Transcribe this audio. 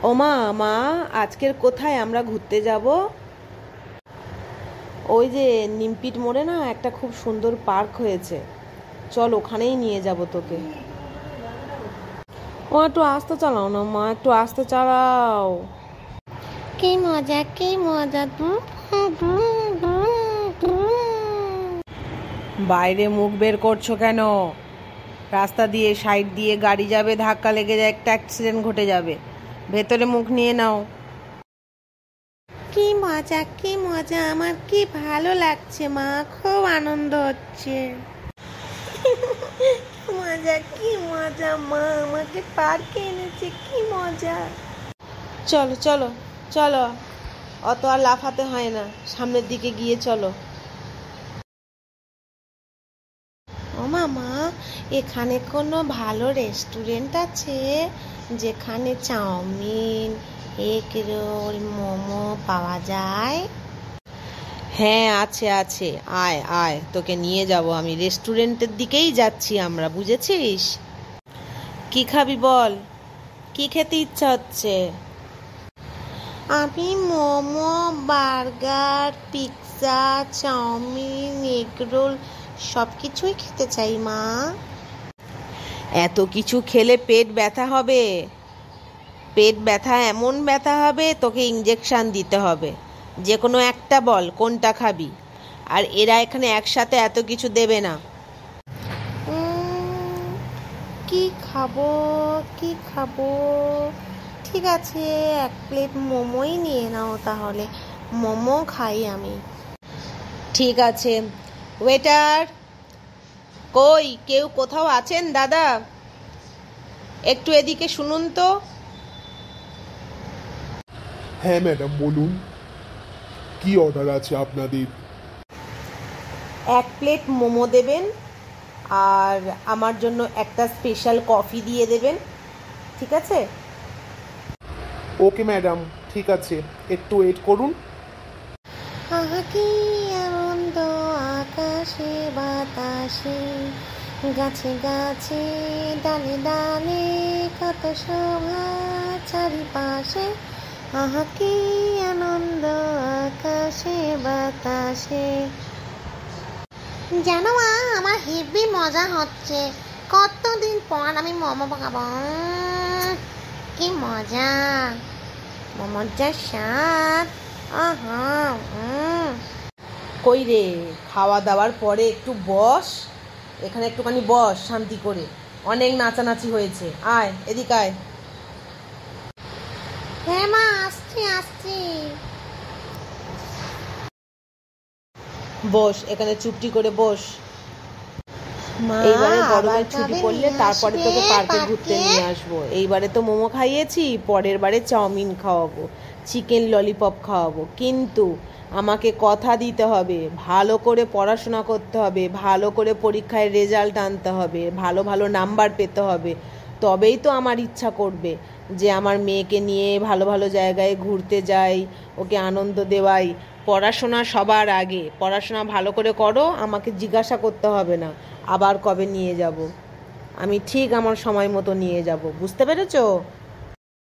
ওমা মা, আজকের কোথায় আমরা ঘুরতে যাব? ওই যে নিমপিট মোড়ে না একটা খুব সুন্দর পার্ক হয়েছে, চল ওখানেই নিয়ে যাব তোকে। ও একটু আস্তে চালাও না মা, একটু আস্তে চালাও। কি মজা কি মজা। বাইরে মুখ বের করছো কেন? রাস্তা দিয়ে সাইড দিয়ে গাড়ি যাবে, ধাক্কা লেগে যায়, একটা অ্যাক্সিডেন্ট ঘটে যাবে। ভেতরে মুখ নিয়ে নাও। কি মজা কি মজা, আমার কি ভালো লাগছে মা, খুব আনন্দ হচ্ছে। মজা কি মজা মা, আমাকে পার্কে এনেছে, কি মজা। চলো চলো চলো, অত আর লাফাতে হয় না, সামনের দিকে গিয়ে চলো। ও মামা, এখানে কোনো ভালো রেস্টুরেন্ট আছে যেখানে চাউমিন, এগ রোল, মোমো পাওয়া যায়? হ্যাঁ আছে আছে, আয় আয়, তোকে নিয়ে যাব আমি, রেস্টুরেন্টের দিকেই যাচ্ছি আমরা, বুঝেছিস? কি খাবি বল, কি খেতে ইচ্ছা হচ্ছে? আমি momo, burger, pizza, chowmein, egg roll সব কিছুই খেতে চাই মা। এত কিছু খেলে পেট ব্যথা হবে, পেট ব্যথা, এমন ব্যথা হবে তোকে ইঞ্জেকশন দিতে হবে। যে কোনো একটা বল কোনটা খাবি, আর এরা এখানে একসাথে এত কিছু দেবে না। কি খাবো কি খাবো, ঠিক আছে এক প্লেট মোমোই নিয়ে নাও তাহলে, মোমো খাই আমি। ঠিক আছে, ওয়েটার, কই কেউ কোথাও আছেন দাদা? একটু এদিকে শুনুন তো। হ্যাঁ ম্যাডাম, বলুন কি অর্ডার আছে আপনাদের? এক প্লেট মোমো দেবেন, আর আমার জন্য একটা স্পেশাল কফি দিয়ে দেবেন, ঠিক আছে? ওকে ম্যাডাম, ঠিক আছে, একটু ওয়েট করুন। আহা কি আনন্দ, আকাশে বাতাসে, গাছে গাছে, ডালে ডালে, কত শোভা চারিপাশে। আহা কি আনন্দ, আকাশে বাতাসে। জানো মা, আমার হেভি মজা হচ্ছে, কতদিন পর আমি মোমো খাবো। কি মজা, মোমোর যা স্বাদ। আহা কই রে, খাওয়া দাওয়ার পরে একটু বস, এখানে একটুখানি বস শান্তি করে, অনেক নাচানাচি হয়েছে, আয় এদিকে আয়। হ্যাঁ মা, আসছি আসছি। বস এখানে, চুপটি করে বস। মা, এইবারে আবার গরমের ছুটি কবে পড়লে নিয়ে তারপরে আসবে তোকে পার্কে ঘুরতে পার্কে? নিয়ে আসবো। এইবারে তো মোমো খাইয়েছি, পরের বারে চাউমিন খাওয়াবো, চিকেন ললিপপ খাওয়াবো, কিন্তু আমাকে কথা দিতে হবে, ভালো করে পড়াশোনা করতে হবে, ভালো করে পরীক্ষায় রেজাল্ট আনতে হবে, ভালো ভালো নাম্বার পেতে হবে, তবেই তো আমার ইচ্ছা করবে যে আমার মেয়েকে নিয়ে ভালো ভালো জায়গায় ঘুরতে যাই, ওকে আনন্দ দেওয়াই। পড়াশোনা সবার আগে, পড়াশোনা ভালো করে করো, আমাকে জিজ্ঞাসা করতে হবে না আবার কবে নিয়ে যাব। আমি ঠিক আমার সময় মতো নিয়ে যাব, বুঝতে পেরেছো?